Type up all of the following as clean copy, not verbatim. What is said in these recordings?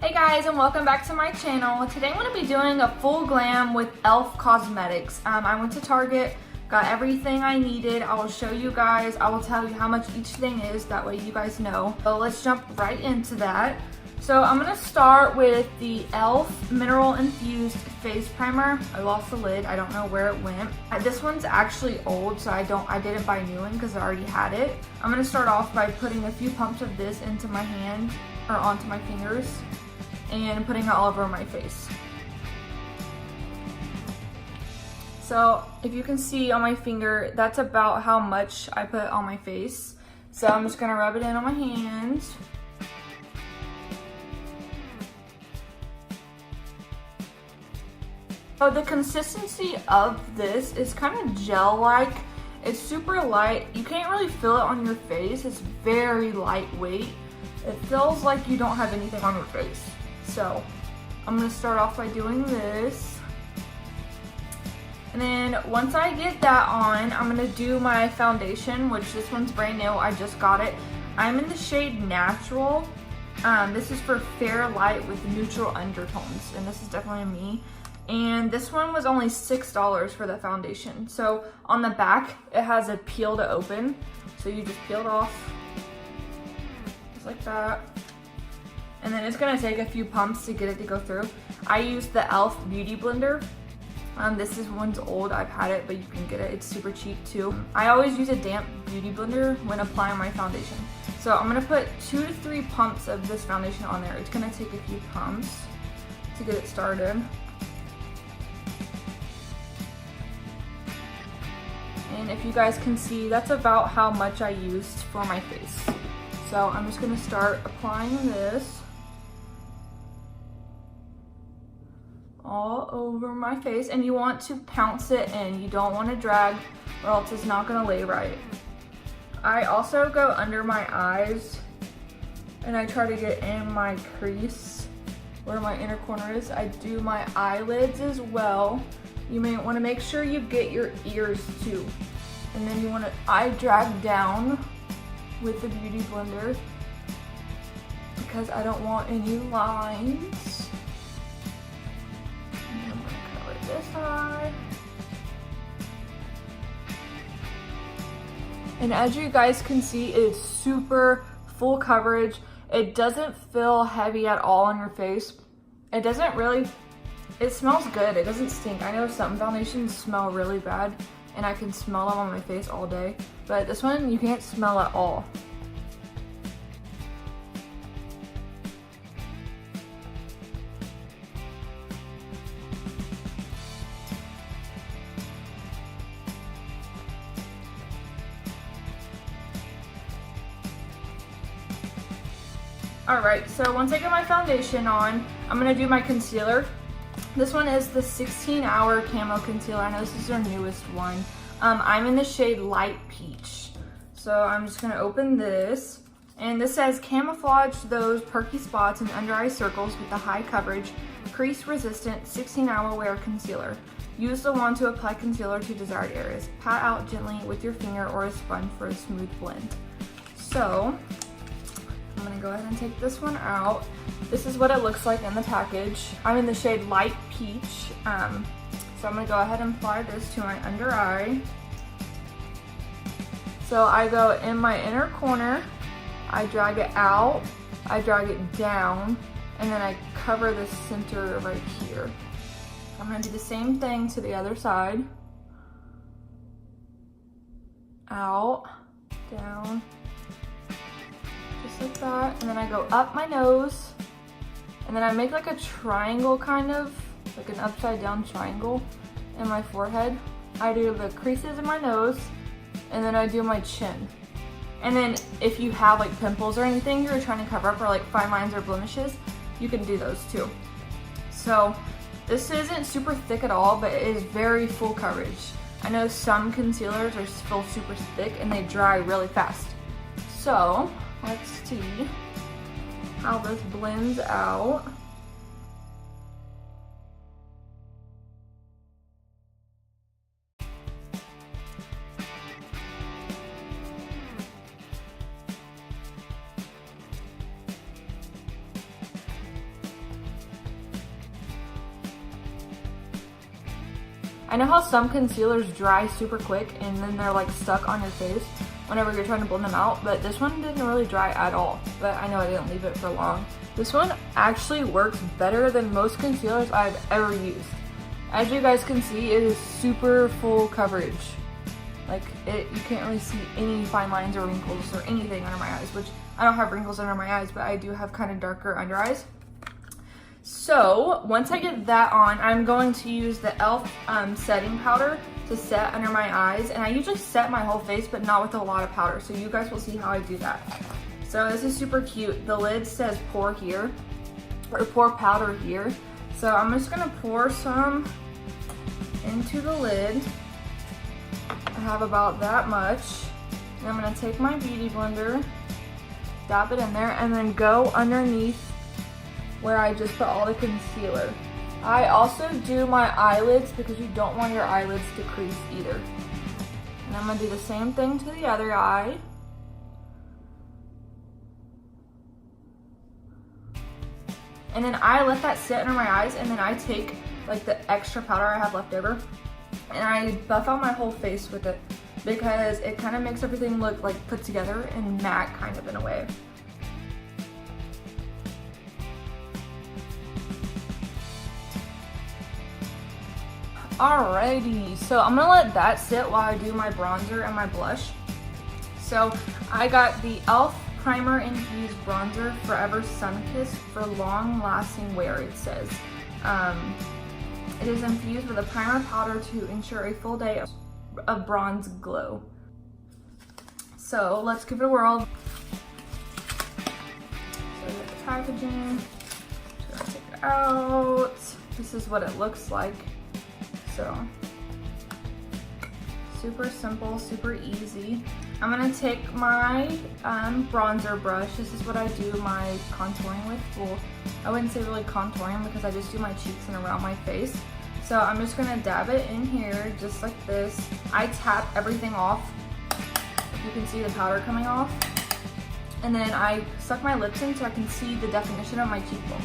Hey guys, and welcome back to my channel. Today I'm going to be doing a full glam with E.L.F cosmetics. I went to Target, got everything I needed. I will show you guys, I will tell you how much each thing is, that way you guys know. So let's jump right into that. So I'm going to start with the E.L.F Mineral Infused Face Primer. I lost the lid, I don't know where it went. This one's actually old, so I didn't buy a new one because I already had it. I'm going to start off by putting a few pumps of this into my hand, or onto my fingers, and putting it all over my face. So if you can see on my finger, that's about how much I put on my face. So I'm just gonna rub it in on my hands. So the consistency of this is kind of gel-like. It's super light. You can't really feel it on your face. It's very lightweight. It feels like you don't have anything on your face. So I'm gonna start off by doing this. And then once I get that on, I'm gonna do my foundation, which this one's brand new, I just got it. I'm in the shade Natural. This is for fair light with neutral undertones, and this is definitely me. And this one was only $6 for the foundation. So on the back, it has a peel to open. So you just peel it off, just like that. And then it's gonna take a few pumps to get it to go through. I use the E.L.F Beauty Blender. This one's old, I've had it, but you can get it, it's super cheap too. I always use a damp beauty blender when applying my foundation. So I'm gonna put 2 to 3 pumps of this foundation on there. It's gonna take a few pumps to get it started. And if you guys can see, that's about how much I used for my face. So I'm just gonna start applying this all over my face, and you want to pounce it in. You don't want to drag, or else it's not gonna lay right. I also go under my eyes, and I try to get in my crease where my inner corner is. I do my eyelids as well. You may want to make sure you get your ears too. And then you want to eye drag down with the beauty blender because I don't want any lines. And I'm gonna cover this eye. And as you guys can see, it's super full coverage. It doesn't feel heavy at all on your face. It doesn't really, it smells good. It doesn't stink. I know some foundations smell really bad, and I can smell them on my face all day, but this one you can't smell at all. Alright, so once I get my foundation on, I'm gonna do my concealer. This one is the 16-Hour Camo Concealer. I know this is their newest one. I'm in the shade Light Peach. So I'm just gonna open this. And this says, camouflage those perky spots and under eye circles with the high coverage, crease resistant 16-hour wear concealer. Use the wand to apply concealer to desired areas. Pat out gently with your finger or a sponge for a smooth blend. So I'm gonna go ahead and take this one out. This is what it looks like in the package. I'm in the shade Light Peach. So I'm gonna go ahead and apply this to my under eye. So I go in my inner corner, I drag it out, I drag it down, and then I cover the center right here. I'm gonna do the same thing to the other side. Out, down, just like that. And then I go up my nose, and then I make like a triangle, kind of like an upside down triangle in my forehead. I do the creases in my nose, and then I do my chin. And then if you have like pimples or anything you're trying to cover up, or like fine lines or blemishes, you can do those too. So this isn't super thick at all, but it is very full coverage. I know some concealers feel super thick and they dry really fast. So let's see how this blends out. I know how some concealers dry super quick and then they're like stuck on your face whenever you're trying to blend them out, but this one didn't really dry at all, but I know I didn't leave it for long. This one actually works better than most concealers I've ever used. As you guys can see, it is super full coverage. Like, you can't really see any fine lines or wrinkles or anything under my eyes, which I don't have wrinkles under my eyes, but I do have kind of darker under eyes. So once I get that on, I'm going to use the E.L.F. Setting powder to set under my eyes. And I usually set my whole face, but not with a lot of powder. So you guys will see how I do that. So this is super cute. The lid says pour here, or pour powder here. So I'm just gonna pour some into the lid. I have about that much. And I'm gonna take my beauty blender, dab it in there, and then go underneath where I just put all the concealer. I also do my eyelids because you don't want your eyelids to crease either. And I'm gonna do the same thing to the other eye. And then I let that sit under my eyes, and then I take like the extra powder I have left over and I buff out my whole face with it because it kind of makes everything look like put together and matte kind of in a way. Alrighty, so I'm gonna let that sit while I do my bronzer and my blush. So I got the E.L.F. Primer Infused Bronzer Forever Sun-Kissed for long lasting wear, it says. It is infused with a primer powder to ensure a full day of bronze glow. So let's give it a whirl. So we have the packaging, just gonna take it out. This is what it looks like. So super simple, super easy. I'm gonna take my bronzer brush. This is what I do my contouring with. Well, I wouldn't say really contouring because I just do my cheeks and around my face. So I'm just gonna dab it in here just like this. I tap everything off. If you can see the powder coming off. And then I suck my lips in so I can see the definition of my cheekbone.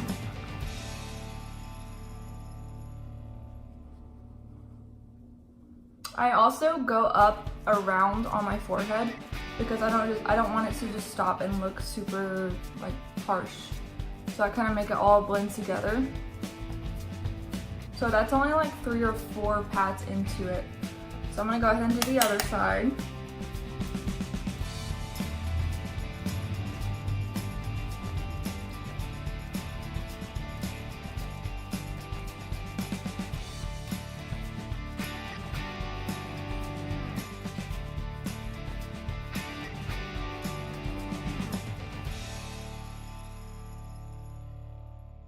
I also go up around on my forehead because I don't want it to just stop and look super like harsh. So I kind of make it all blend together. So that's only like 3 or 4 pats into it. So I'm gonna go ahead and do the other side.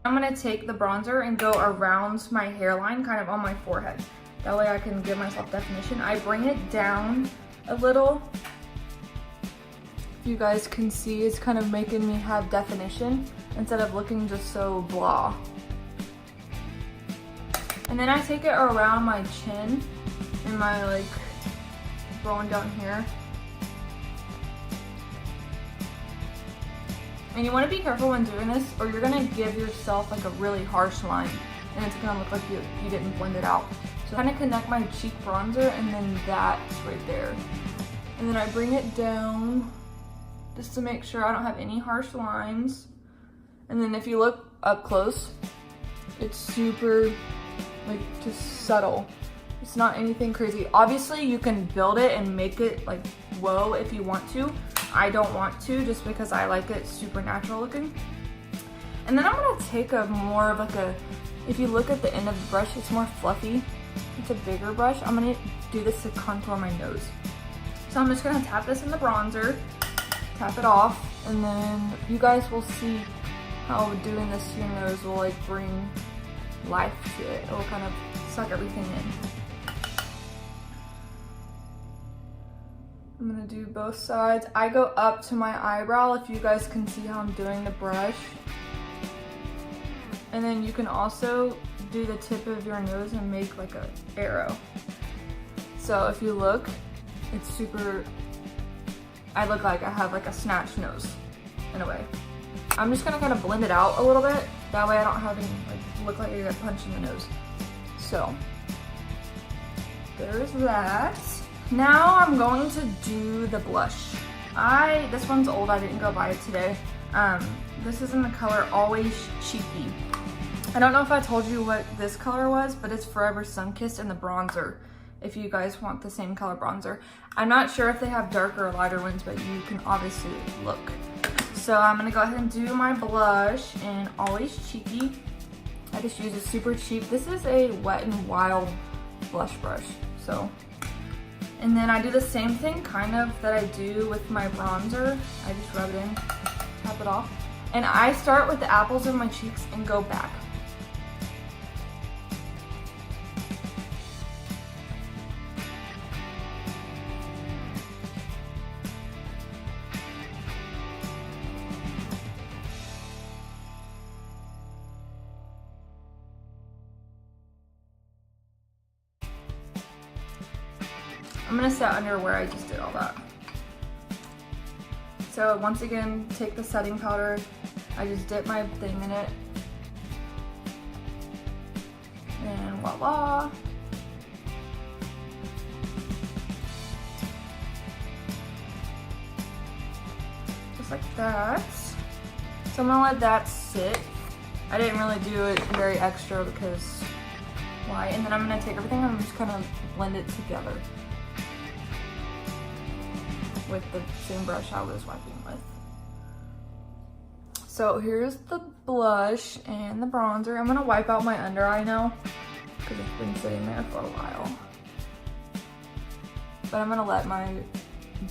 I'm gonna take the bronzer and go around my hairline, kind of on my forehead. That way I can give myself definition. I bring it down a little. If you guys can see, it's kind of making me have definition instead of looking just so blah. And then I take it around my chin and my like bone down here. And you want to be careful when doing this or you're going to give yourself like a really harsh line and it's going to look like you didn't blend it out. So kind of connect my cheek bronzer and then that's right there. And then I bring it down just to make sure I don't have any harsh lines. And then if you look up close, it's super like just subtle. It's not anything crazy. Obviously you can build it and make it like whoa if you want to. I don't want to just because I like it super natural looking. And then I'm gonna take a more of like a, if you look at the end of the brush, it's more fluffy. It's a bigger brush. I'm gonna do this to contour my nose. So I'm just gonna tap this in the bronzer, tap it off, and then you guys will see how doing this to your nose will like bring life to it. It will kind of suck everything in. I'm gonna do both sides. I go up to my eyebrow if you guys can see how I'm doing the brush. And then you can also do the tip of your nose and make like an arrow. So if you look, it's super, I look like I have like a snatched nose in a way. I'm just gonna kind of blend it out a little bit. That way I don't have any, like, look like I get punched in the nose. So, there's that. Now I'm going to do the blush. This one's old, I didn't go buy it today. This is in the color Always Cheeky. I don't know if I told you what this color was, but it's Forever Sunkissed in the bronzer, if you guys want the same color bronzer. I'm not sure if they have darker or lighter ones, but you can obviously look. So I'm gonna go ahead and do my blush in Always Cheeky. I just use a super cheap, this is a Wet n Wild blush brush. So, and then I do the same thing kind of that I do with my bronzer. I just rub it in, tap it off. And I start with the apples of my cheeks and go back. I'm gonna set under where I just did all that. So once again, take the setting powder. I just dip my thing in it. And voila. Just like that. So I'm gonna let that sit. I didn't really do it very extra because why? And then I'm gonna take everything and I'm just kind of blend it together with the same brush I was wiping with. So here's the blush and the bronzer. I'm gonna wipe out my under eye now because it's been sitting there for a while. But I'm gonna let my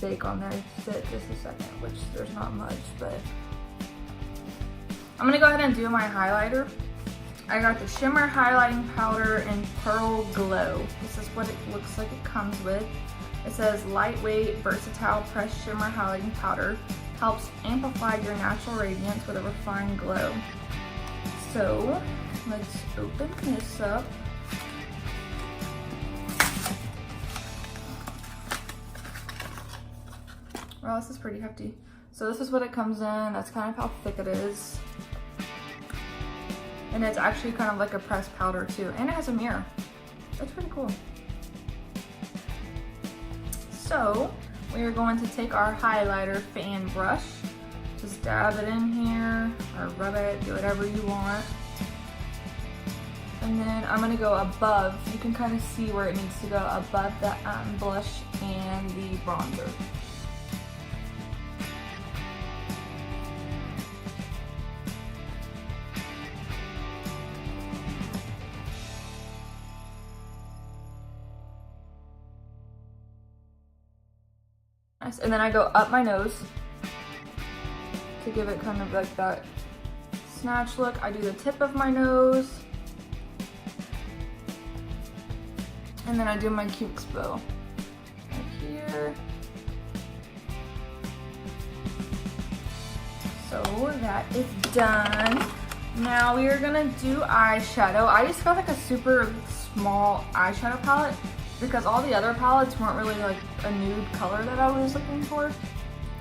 bake on there sit just a second, which there's not much, but I'm gonna go ahead and do my highlighter. I got the Shimmer Highlighting Powder in Pearl Glow. This is what it looks like it comes with. It says lightweight, versatile pressed shimmer highlighting powder helps amplify your natural radiance with a refined glow. So let's open this up. Wow, this is pretty hefty. So this is what it comes in. That's kind of how thick it is. And it's actually kind of like a pressed powder too. And it has a mirror. That's pretty cool. So we are going to take our highlighter fan brush, just dab it in here, or rub it, do whatever you want. And then I'm gonna go above, you can kind of see where it needs to go, above the blush and the bronzer. And then I go up my nose to give it kind of like that snatch look. I do the tip of my nose. And then I do my cute bow right here. So that is done. Now we are gonna do eyeshadow. I just got like a super small eyeshadow palette because all the other palettes weren't really like a nude color that I was looking for.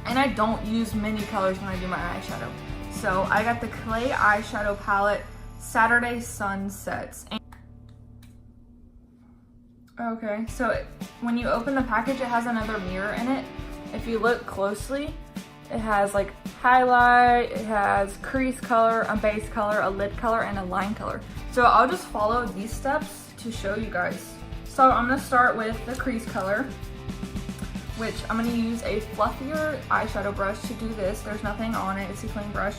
And I don't use many colors when I do my eyeshadow. So I got the Clay eyeshadow palette, Saturday Sunsets. Okay, so when you open the package, it has another mirror in it. If you look closely, it has like highlight, it has crease color, a base color, a lid color, and a line color. So I'll just follow these steps to show you guys. So I'm gonna start with the crease color, which I'm gonna use a fluffier eyeshadow brush to do this. There's nothing on it, it's a clean brush.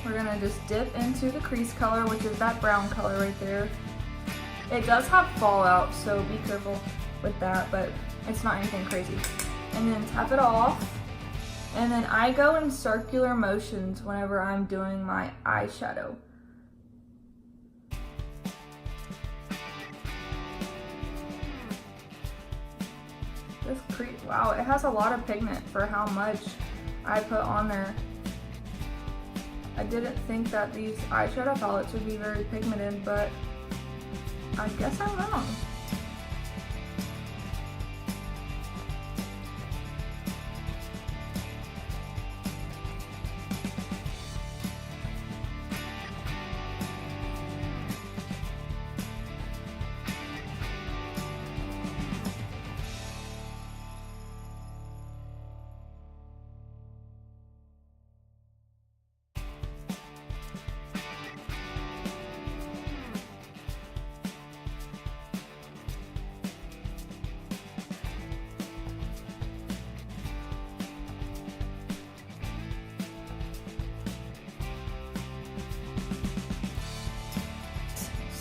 We're gonna just dip into the crease color, which is that brown color right there. It does have fallout, so be careful with that, but it's not anything crazy. And then tap it off. And then I go in circular motions whenever I'm doing my eyeshadow. Wow, it has a lot of pigment for how much I put on there. I didn't think that these eyeshadow palettes would be very pigmented, but I guess I'm wrong.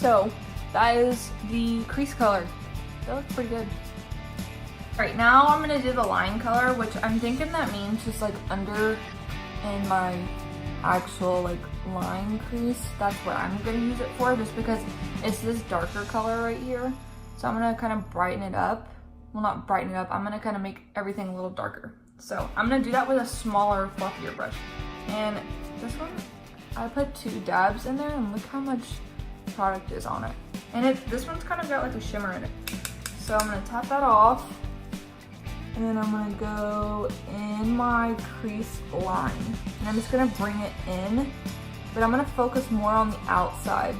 So that is the crease color. That looks pretty good. Alright, now I'm gonna do the line color, which I'm thinking that means just like under in my actual like line crease. That's what I'm gonna use it for, just because it's this darker color right here. So I'm gonna kind of brighten it up. Well, not brighten it up, I'm gonna kind of make everything a little darker. So I'm gonna do that with a smaller, fluffier brush. And this one, I put 2 dabs in there, and look how much product is on it. And this one's kind of got like a shimmer in it. So I'm gonna tap that off. And then I'm gonna go in my crease line. And I'm just gonna bring it in, but I'm gonna focus more on the outside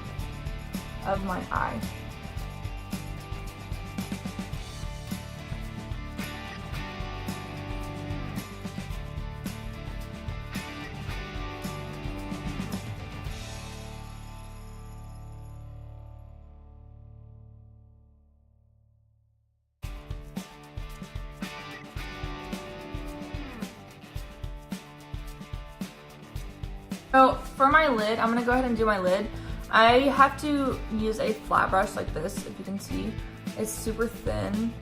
of my eye. So for my lid, I'm gonna go ahead and do my lid. I have to use a flat brush like this, if you can see. It's super thin.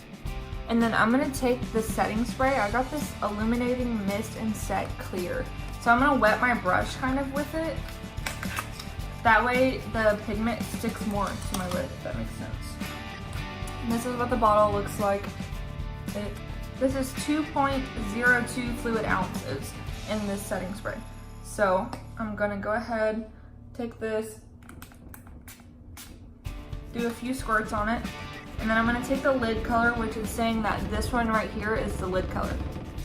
And then I'm gonna take the setting spray. I got this Illuminating Mist and Set Clear. So I'm gonna wet my brush kind of with it. That way the pigment sticks more to my lid, if that makes sense. And this is what the bottle looks like. This is 2.02 fluid ounces in this setting spray. So I'm gonna go ahead, take this, do a few squirts on it, and then I'm gonna take the lid color, which is saying that this one right here is the lid color.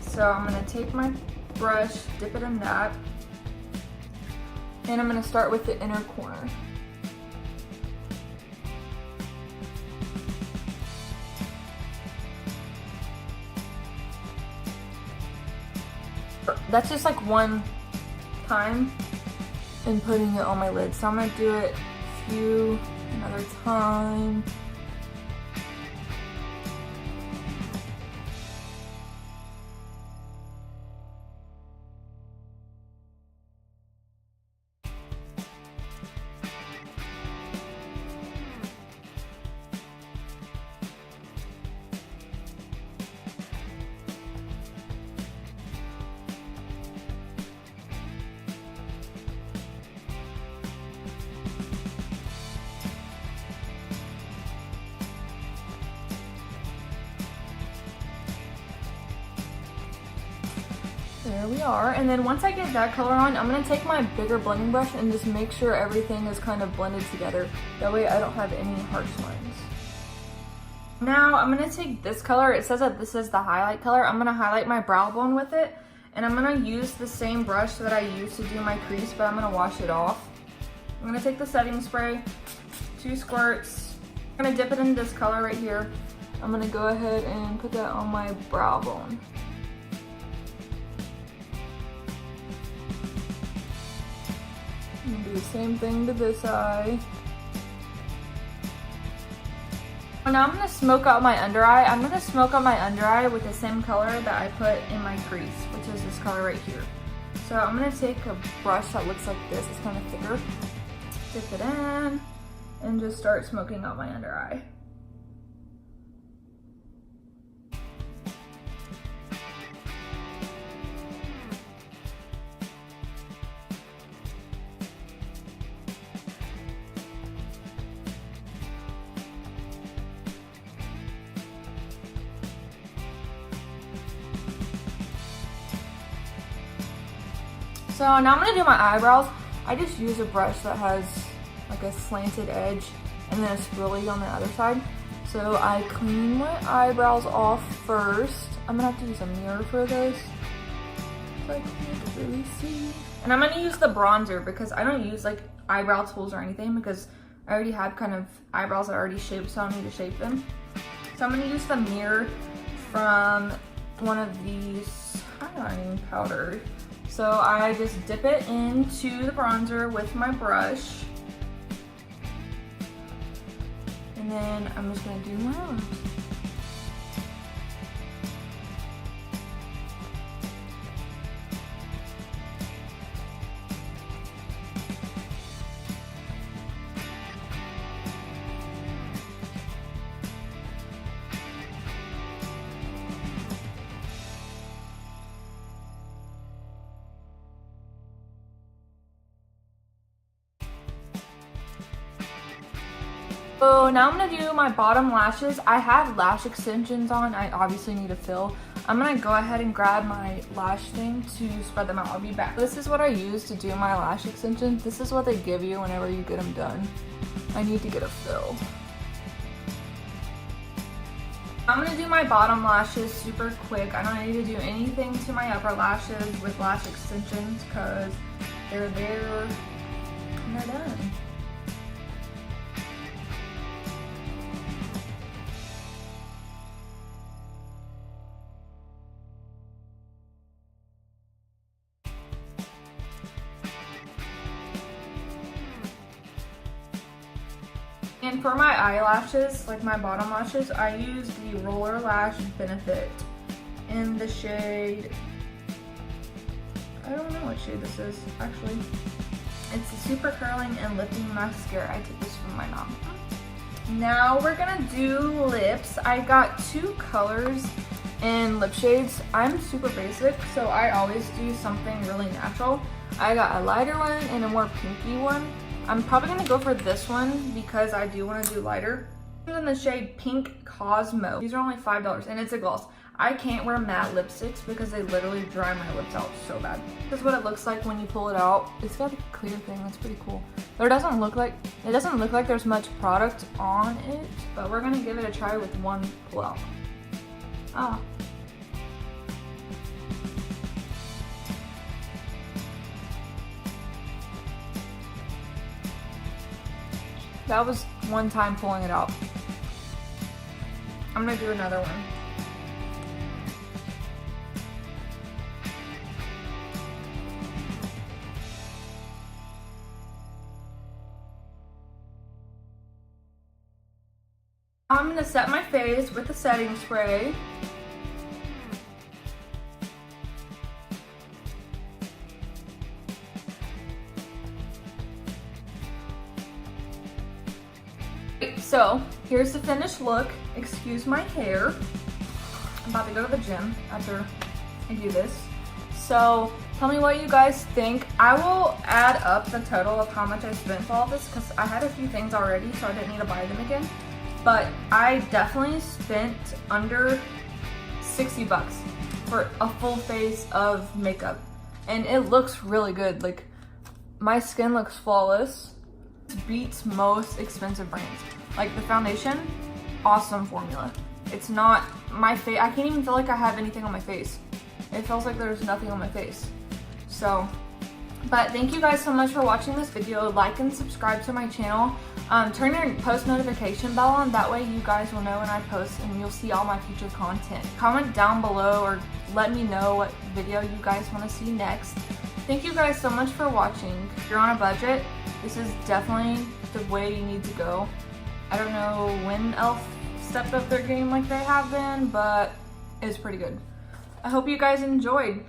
So I'm gonna take my brush, dip it in that, and I'm gonna start with the inner corner. That's just like one time and putting it on my lid. So I'm gonna do it another time. There we are. And then once I get that color on, I'm going to take my bigger blending brush and just make sure everything is kind of blended together. That way I don't have any harsh lines. Now I'm going to take this color. It says that this is the highlight color. I'm going to highlight my brow bone with it. And I'm going to use the same brush that I used to do my crease, but I'm going to wash it off. I'm going to take the setting spray, 2 squirts. I'm going to dip it in this color right here. I'm going to go ahead and put that on my brow bone. And do the same thing to this eye. Now I'm going to smoke out my under eye. I'm going to smoke out my under eye with the same color that I put in my crease, which is this color right here. So I'm going to take a brush that looks like this. It's kind of thicker. Dip it in and just start smoking out my under eye. So now I'm going to do my eyebrows. I just use a brush that has like a slanted edge and then a swirly on the other side. So I clean my eyebrows off first. I'm going to have to use a mirror for this, so I can't really see. And I'm going to use the bronzer because I don't use like eyebrow tools or anything because I already have kind of eyebrows that are already shaped, so I don't need to shape them. So I'm going to use the mirror from one of these highlighting powders. So I just dip it into the bronzer with my brush. And then I'm just gonna do my arms. So now I'm gonna do my bottom lashes. I have lash extensions on. I obviously need a fill. I'm gonna go ahead and grab my lash thing to spread them out. I'll be back. This is what I use to do my lash extensions. This is what they give you whenever you get them done. I need to get a fill. I'm gonna do my bottom lashes super quick. I don't need to do anything to my upper lashes with lash extensions because they're there and they're done. And for my eyelashes, like my bottom lashes, I use the Roller Lash Benefit in the shade, I don't know what shade this is, actually. It's a super curling and lifting mascara. I took this from my mom. Now we're gonna do lips. I got 2 colors in lip shades. I'm super basic, so I always do something really natural. I got a lighter one and a more pinky one. I'm probably gonna go for this one because I do want to do lighter. In the shade Pink Cosmo. These are only $5 and it's a gloss. I can't wear matte lipsticks because they literally dry my lips out so bad. This is what it looks like when you pull it out. It's got a clear thing, that's pretty cool. It doesn't look like there's much product on it, but we're gonna give it a try with one pull out. Ah. That was one time pulling it out. I'm gonna do another one. I'm gonna set my face with the setting spray. So here's the finished look. Excuse my hair. I'm about to go to the gym after I do this. So tell me what you guys think. I will add up the total of how much I spent for all this because I had a few things already, so I didn't need to buy them again. But I definitely spent under 60 bucks for a full face of makeup. And it looks really good. Like, my skin looks flawless. This beats most expensive brands. Like the foundation, awesome formula. It's not my face. I can't even feel like I have anything on my face. It feels like there's nothing on my face. So, but thank you guys so much for watching this video. Like and subscribe to my channel. Turn your post notification bell on. That way you guys will know when I post and you'll see all my future content. Comment down below or let me know what video you guys want to see next. Thank you guys so much for watching. If you're on a budget, this is definitely the way you need to go. I don't know when E.L.F. stepped up their game like they have been, but it's pretty good. I hope you guys enjoyed.